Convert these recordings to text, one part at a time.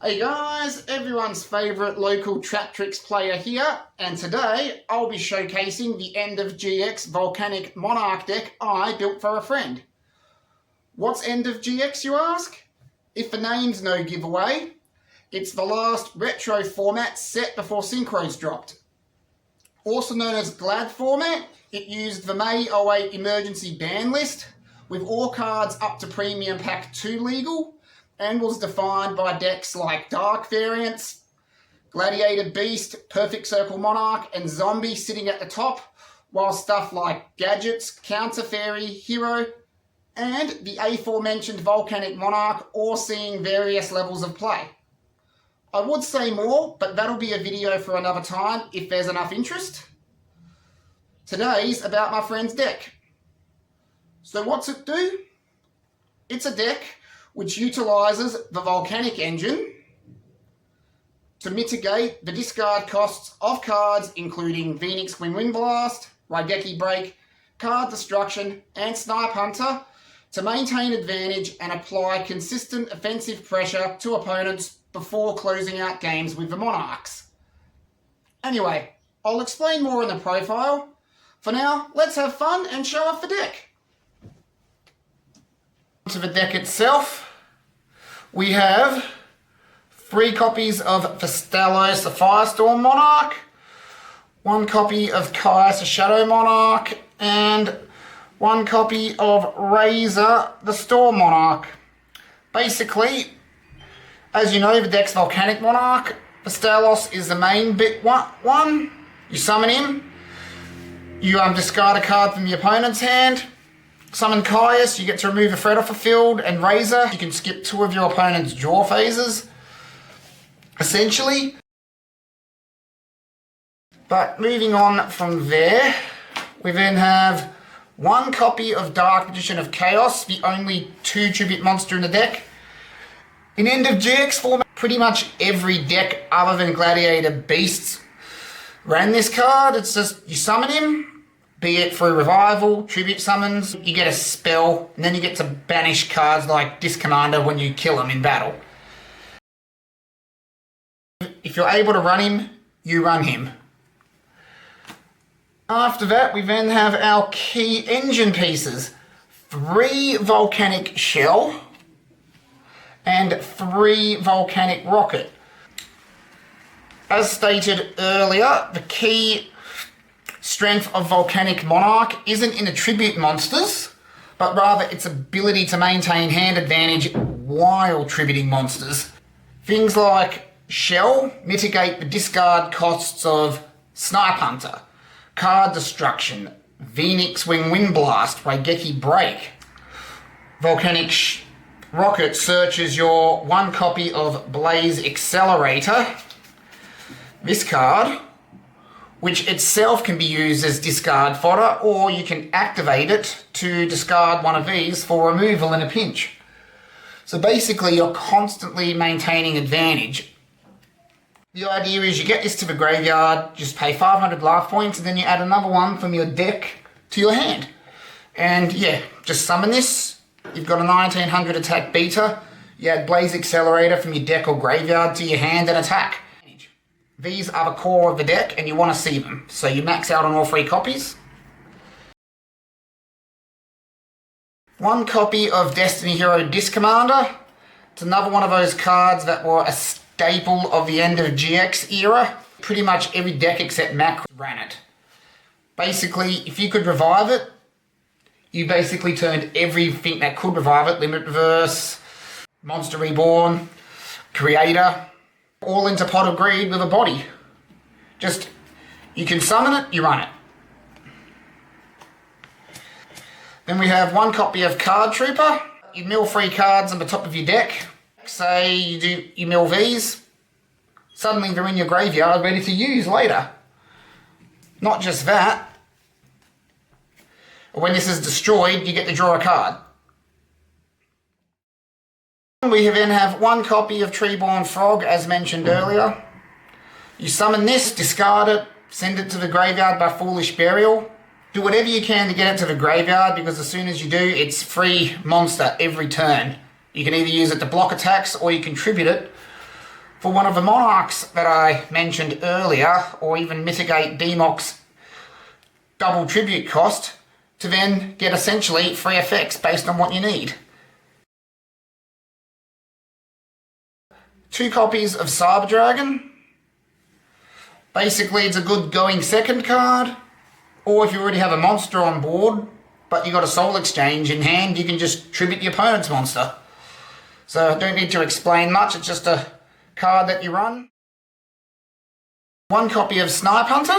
Hey guys, everyone's favourite local Traptrix player here, and today I'll be showcasing the End of GX Volcanic Monarch deck I built for a friend. What's End of GX, you ask? If the name's no giveaway, it's the last retro format set before synchros dropped. Also known as Glad format, it used the May 08 emergency ban list, with all cards up to Premium Pack 2 legal, and was defined by decks like Dark Variants, Gladiator Beast, Perfect Circle Monarch, and Zombie sitting at the top, while stuff like Gadgets, Counter Fairy, Hero, and the aforementioned Volcanic Monarch all seeing various levels of play. I would say more, but that'll be a video for another time if there's enough interest. Today's about my friend's deck. So what's it do? It's a deck which utilises the Volcanic engine to mitigate the discard costs of cards including Phoenix Wind Blast, Raigeki Break, Card Destruction, and Snipe Hunter to maintain advantage and apply consistent offensive pressure to opponents before closing out games with the Monarchs. Anyway, I'll explain more in the profile. For now, let's have fun and show off the deck. To the deck itself, we have 3 copies of Vastalos the Firestorm Monarch, 1 copy of Kaius the Shadow Monarch, and 1 copy of Razor the Storm Monarch. Basically, as you know, the deck's Volcanic Monarch. Vastalos is the main bit one. You summon him, you discard a card from the opponent's hand. Summon Kaius, you get to remove a threat off the field, and Razor, you can skip 2 of your opponent's draw phases, essentially. But moving on from there, we then have 1 copy of Dark Magician of Chaos, the only 2 tribute monster in the deck. In End of GX format, pretty much every deck other than Gladiator Beasts ran this card. It's just, you summon him, be it through revival, tribute summons, you get a spell, and then you get to banish cards like Discommander when you kill him in battle. If you're able to run him, you run him. After that, we then have our key engine pieces. 3 Volcanic Shell and 3 Volcanic Rocket. As stated earlier, the key strength of Volcanic Monarch isn't in the tribute monsters, but rather its ability to maintain hand advantage while tributing monsters. Things like Shell mitigate the discard costs of Snipe Hunter, Card Destruction, Phoenix Wind Blast, Raigeki Break. Volcanic Rocket searches your 1 copy of Blaze Accelerator, this card, which itself can be used as discard fodder, or you can activate it to discard 1 of these for removal in a pinch. So basically you're constantly maintaining advantage. The idea is you get this to the graveyard, just pay 500 life points, and then you add another 1 from your deck to your hand. And yeah, just summon this. You've got a 1900 attack beta, you add Blaze Accelerator from your deck or graveyard to your hand and attack. These are the core of the deck and you want to see them, so you max out on all 3 copies. 1 copy of Destiny Hero Discommander. It's another one of those cards that were a staple of the End of GX era. Pretty much every deck except Macro ran it. Basically, if you could revive it, you basically turned everything that could revive it, Limit Reverse, Monster Reborn, Creator, all into Pot of Greed with a body. Just, you can summon it, you run it. Then we have 1 copy of Card Trooper. You mill 3 cards on the top of your deck. Say you mill these. Suddenly they're in your graveyard ready to use later. Not just that. When this is destroyed, you get to draw a card. We then have 1 copy of Treeborn Frog, as mentioned earlier. You summon this, discard it, send it to the graveyard by Foolish Burial. Do whatever you can to get it to the graveyard, because as soon as you do, it's free monster every turn. You can either use it to block attacks, or you contribute it for one of the monarchs that I mentioned earlier, or even mitigate Demok's double tribute cost to then get essentially free effects based on what you need. 2 copies of Cyber Dragon. Basically, it's a good going second card, or if you already have a monster on board, but you got a soul exchange in hand, you can just tribute the opponent's monster. So I don't need to explain much, it's just a card that you run. 1 copy of Snipe Hunter.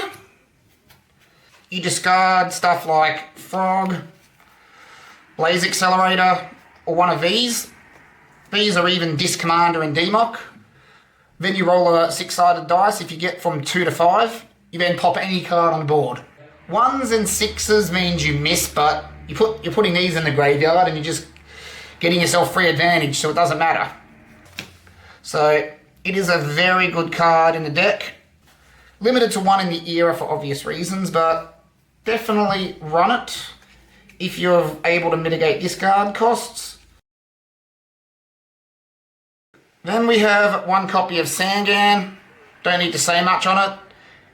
You discard stuff like Frog, Blaze Accelerator, or one of these. These are even Disc Commander and Demok. Then you roll a 6-sided dice. If you get from 2 to 5, you then pop any card on the board. 1s and 6s means you miss, but you're putting these in the graveyard and you're just getting yourself free advantage, so it doesn't matter. So it is a very good card in the deck. Limited to 1 in the era for obvious reasons, but definitely run it if you're able to mitigate discard costs. Then we have 1 copy of Sangan. Don't need to say much on it.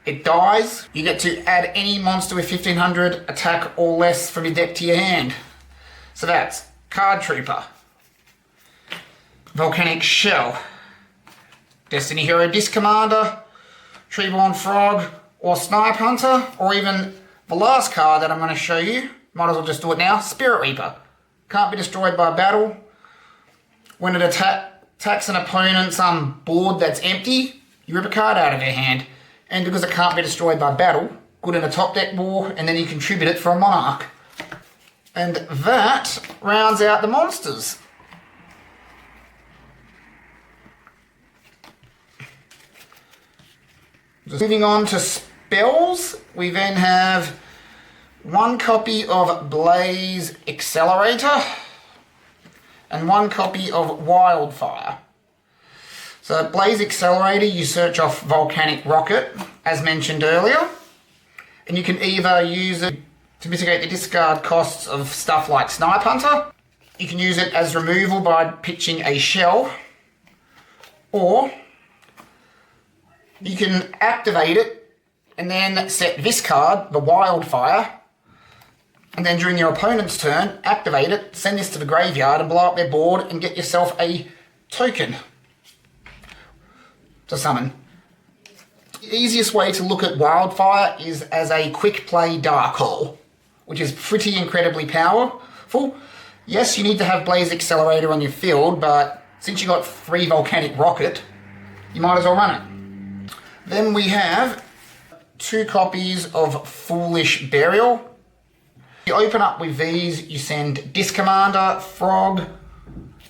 It dies. You get to add any monster with 1500 attack or less from your deck to your hand. So that's Card Trooper, Volcanic Shell, Destiny Hero Disc Commander, Treeborn Frog, or Snipe Hunter, or even the last card that I'm going to show you. Might as well just do it now. Spirit Reaper. Can't be destroyed by battle. When it attacks an opponent's board that's empty, you rip a card out of their hand. And because it can't be destroyed by battle, good in a top deck war, and then you contribute it for a monarch. And that rounds out the monsters. Just moving on to spells, we then have 1 copy of Blaze Accelerator and 1 copy of Wildfire. So Blaze Accelerator, you search off Volcanic Rocket, as mentioned earlier, and you can either use it to mitigate the discard costs of stuff like Snipe Hunter. You can use it as removal by pitching a shell, or you can activate it and then set this card, the Wildfire, and then during your opponent's turn, activate it, send this to the graveyard and blow up their board and get yourself a token to summon. The easiest way to look at Wildfire is as a quick play Dark Hole, which is pretty incredibly powerful. Yes, you need to have Blaze Accelerator on your field, but since you got 3 Volcanic Rocket, you might as well run it. Then we have 2 copies of Foolish Burial. You open up with these, you send Disc Commander, Frog,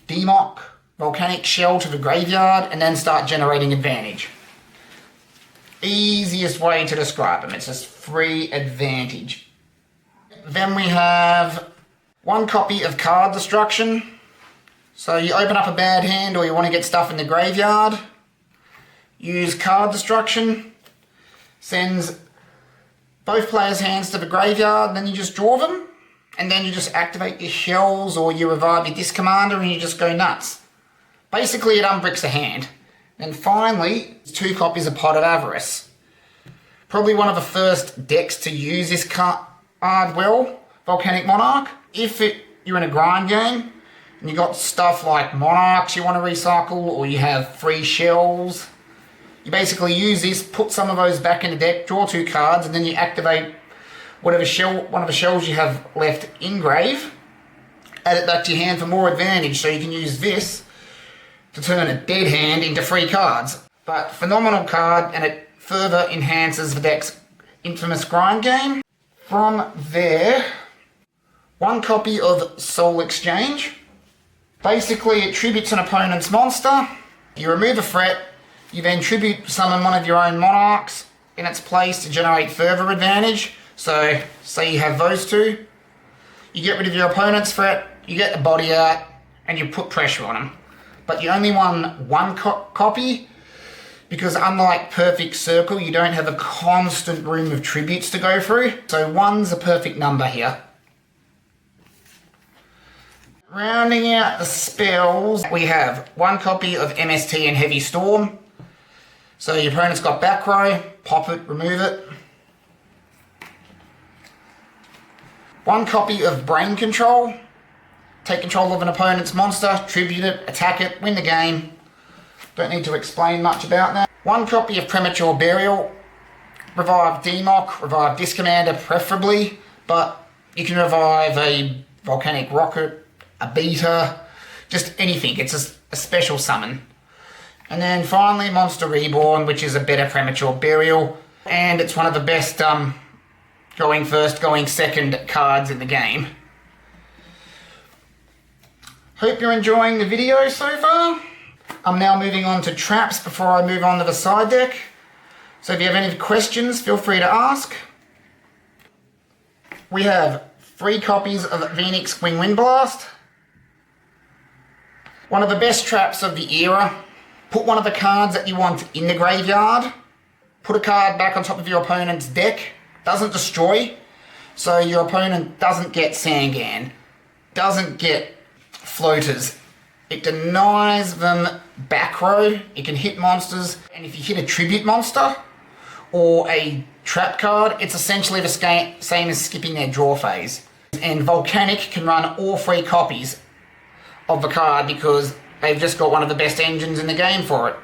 Demok, Volcanic Shell to the graveyard, and then start generating advantage. Easiest way to describe them, it's just free advantage. Then we have 1 copy of Card Destruction. So you open up a bad hand or you want to get stuff in the graveyard, use Card Destruction, sends both players' hands to the graveyard, then you just draw them, and then you just activate your shells or you revive your Disc Commander and you just go nuts. Basically, it unbricks a hand. And finally, 2 copies of Pot of Avarice. Probably one of the first decks to use this card well, Volcanic Monarch. If you're in a grind game and you got stuff like monarchs you want to recycle, or you have 3 shells, you basically use this, put some of those back in the deck, draw 2 cards, and then you activate one of the shells you have left in grave, add it back to your hand for more advantage, so you can use this to turn a dead hand into 3 cards. But phenomenal card, and it further enhances the deck's infamous grind game. From there, 1 copy of Soul Exchange. Basically, it tributes an opponent's monster. You remove a threat, you then tribute summon one of your own monarchs in its place to generate further advantage. So, say you have those 2. You get rid of your opponent's threat, you get the body out, and you put pressure on them. But you only won 1 copy, because unlike Perfect Circle, you don't have a constant room of tributes to go through. So 1's a perfect number here. Rounding out the spells, we have 1 copy of MST and Heavy Storm. So your opponent's got back row, pop it, remove it. One copy of Brain Control. Take control of an opponent's monster, tribute it, attack it, win the game. Don't need to explain much about that. One copy of Premature Burial. Revive Democ, revive Discommander preferably, but you can revive a Volcanic Rocket, a Beta, just anything. It's a special summon. And then finally Monster Reborn, which is a better Premature Burial, and it's one of the best going first, going second cards in the game. Hope you're enjoying the video so far. I'm now moving on to traps before I move on to the side deck. So if you have any questions, feel free to ask. We have 3 copies of Phoenix Wing Wind Blast. One of the best traps of the era. Put one of the cards that you want in the graveyard. Put a card back on top of your opponent's deck. Doesn't destroy. So your opponent doesn't get Sangan. Doesn't get floaters. It denies them back row. It can hit monsters. And if you hit a tribute monster or a trap card, it's essentially the same as skipping their draw phase. And Volcanic can run all 3 copies of the card because they've just got one of the best engines in the game for it.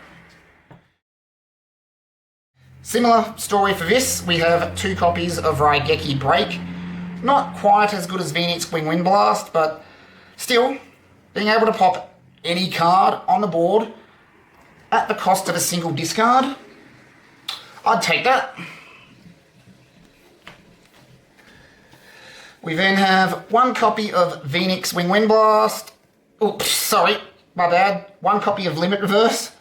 Similar story for this, we have 2 copies of Raigeki Break. Not quite as good as Phoenix Wing Wind Blast, but still, being able to pop any card on the board at the cost of a single discard, I'd take that. We then have 1 copy of Phoenix Wing Wind Blast. Oops, sorry, my bad. 1 copy of Limit Reverse.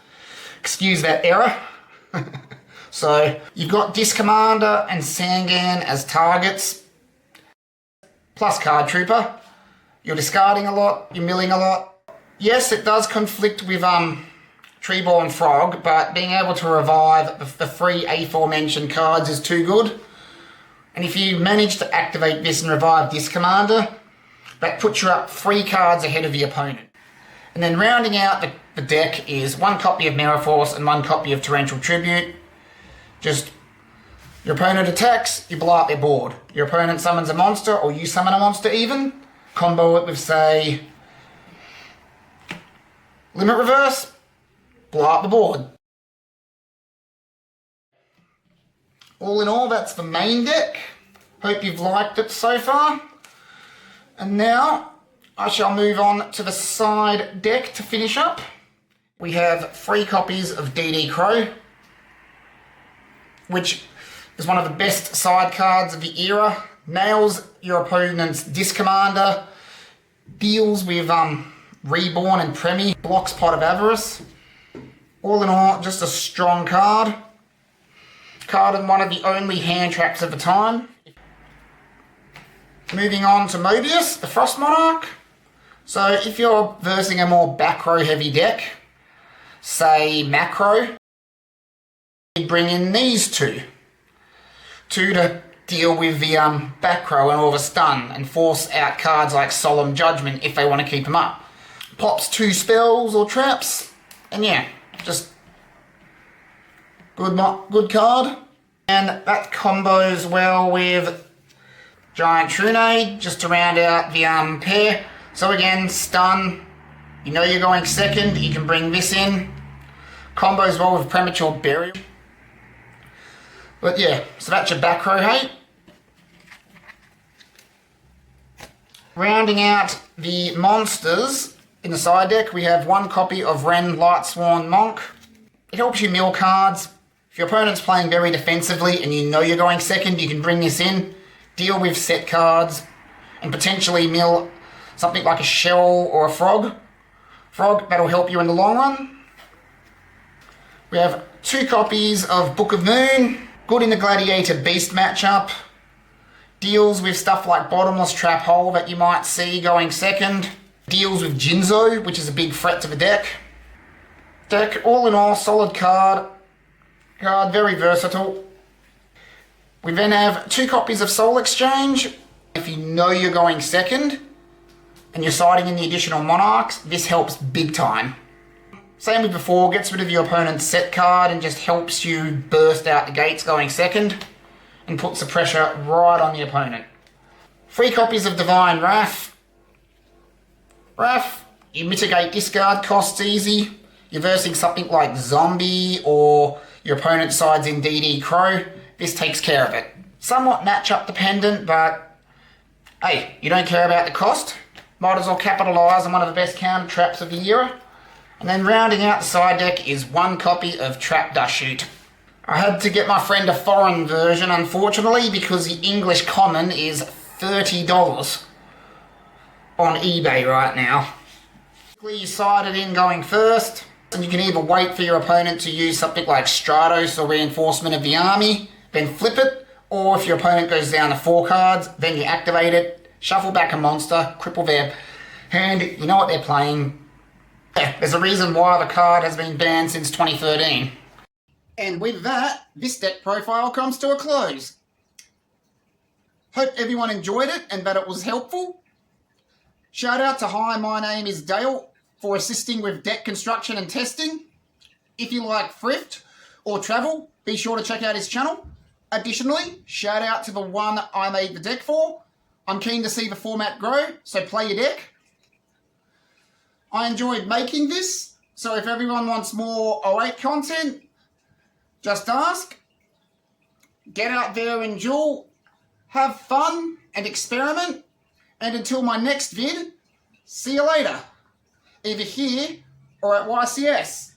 Excuse that error. So you've got Discommander and Sangan as targets, plus Card Trooper. You're discarding a lot, you're milling a lot. Yes, it does conflict with Treeborn Frog, but being able to revive the 3 aforementioned cards is too good. And if you manage to activate this and revive Discommander, that puts you up 3 cards ahead of the opponent. And then rounding out the deck is 1 copy of Mirror Force and 1 copy of Torrential Tribute. Just, your opponent attacks, you blow up their board. Your opponent summons a monster, or you summon a monster even. Combo it with, say, Limit Reverse, blow up the board. All in all, that's the main deck. Hope you've liked it so far. And now, I shall move on to the side deck to finish up. We have 3 copies of DD Crow, which is one of the best side cards of the era. Nails your opponent's Discommander, deals with Reborn and Premi, blocks Pot of Avarice. All in all, just a strong card. Card and one of the only hand traps of the time. Moving on to Mobius, the Frost Monarch. So if you're versing a more back row heavy deck, say Macro, you bring in these 2. 2 to deal with the back row and all the stun and force out cards like Solemn Judgment if they want to keep them up. Pops 2 spells or traps, and yeah, just good card. And that combos well with Giant Trunade, just to round out the pair. So again, stun, you know you're going second, you can bring this in. Combos well with Premature Burial. But yeah, so that's your back row hate. Rounding out the monsters in the side deck, we have 1 copy of Ren Lightsworn Monk. It helps you mill cards. If your opponent's playing very defensively and you know you're going second, you can bring this in, deal with set cards, and potentially mill something like a Shell or a Frog. That'll help you in the long run. We have 2 copies of Book of Moon. Good in the Gladiator Beast matchup. Deals with stuff like Bottomless Trap Hole that you might see going second. Deals with Jinzo, which is a big threat to the deck. All in all, solid card. Very versatile. We then have 2 copies of Soul Exchange. If you know you're going second and you're siding in the additional monarchs, this helps big time. Same with before, gets rid of your opponent's set card and just helps you burst out the gates going second and puts the pressure right on the opponent. 3 copies of Divine Wrath. Wrath, you mitigate discard costs easy. You're versing something like Zombie or your opponent sides in DD Crow. This takes care of it. Somewhat matchup dependent, but hey, you don't care about the cost. Might as well capitalise on one of the best counter traps of the era. And then rounding out the side deck is 1 copy of Trap Dust Shoot. I had to get my friend a foreign version, unfortunately, because the English common is $30 on eBay right now. You side it in going first, and you can either wait for your opponent to use something like Stratos or Reinforcement of the Army, then flip it, or if your opponent goes down to 4 cards, then you activate it, shuffle back a monster, cripple their hand. You know what they're playing. Yeah, there's a reason why the card has been banned since 2013. And with that, this deck profile comes to a close. Hope everyone enjoyed it and that it was helpful. Shout out to Hi, my name is Dale for assisting with deck construction and testing. If you like thrift or travel, be sure to check out his channel. Additionally, shout out to the one I made the deck for. I'm keen to see the format grow, so play your deck. I enjoyed making this, so if everyone wants more 08 content, just ask. Get out there and duel, have fun and experiment, and until my next vid, see you later, either here or at YCS.